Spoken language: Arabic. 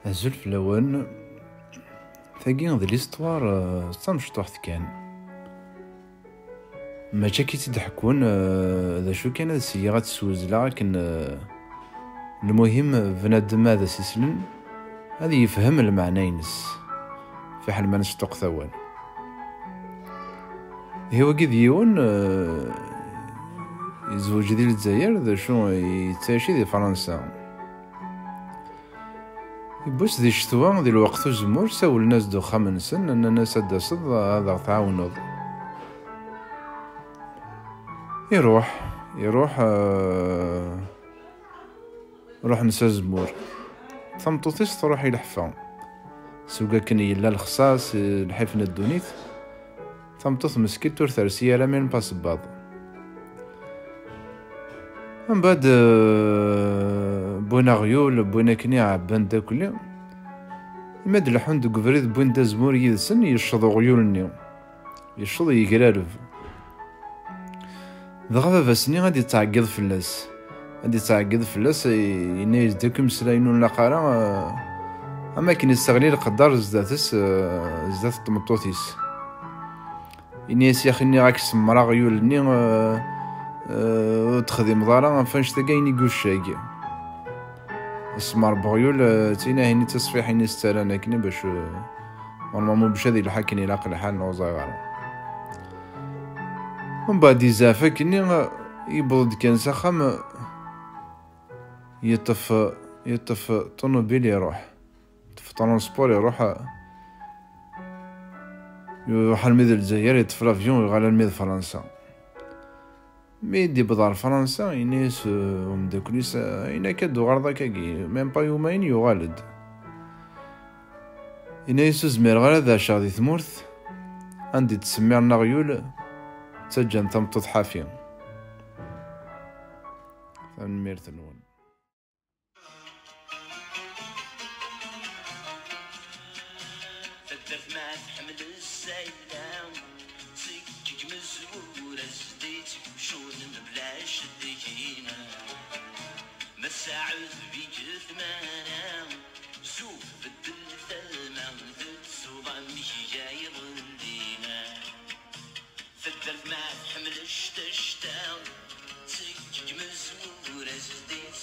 azul fell-awen. Tagi d l'histoire tamecṭuḥt kan. Mačči akka i tt-id-ḥekkun d acu kan ad syiɣ ad teswezleɣ akken المهم بنادم هذا سيسلم هذا يفهم المعنى ينس في حال ما نشطق ثوان هو قد يون يزوج ديال الجزائر ذا شو يتعشي دي فرنسا يبوس دي الشتوى دي الوقت الزمور ساول الناس دو خمنسن ان الناس هدا صد هذا تعاونوا يروح روح نسى الزمور ثمطوطيس تروح يلحفا سوقا كان يلا الخصاص الحفن الدونيت ثمطوط مسكيت تور ثرسية لا من باس بعض من بعد بوينا غيول بوينا كني عبان دا كلي يمد لحون دو قفريد بوين دا زمور يدسن يشضو غيول النيو يشضو يقرارف دغا باسني غادي يتعقد فلاس غادي يتعقد فلاس ينايز داكم سلاينون لاقارا اما كاين يستغني القدر زداتس زدات طمطوطيس ينايس يا خني راك سمرا غيولني تخدم دارا فاش تاكاين يقوشاك اسمر بغيول تينا هيني تصفيح هيني ستارانا كني باش نورمالمون باش هادي الحاكن يلاق الحال نوزاغار من بعد يزافا كني يبرد كان سخم يطف طونوبيل يروح يطف طرونسبور يروح الميد الجزائر يطف لافيون يغال الميد فرنسا ميدي بدار فرنسا ينيس ومداكليس اينا كادو غرضا كاكي ميم با يومين يغالد ينيس زمير غير هذا شاغدي ثمورث عندي تسمير نغيول تسجن تمطط حافية فنمير ثنون فدرت ما تحمل السيلان سكك مزورة زديت شون بلاش الدكينة مساعد بيك ثمانة زوف بدل ثلمة تتسوضا مش جاي ظلينا فدرت ما تحمل الشتشتان سكك مزورة زديت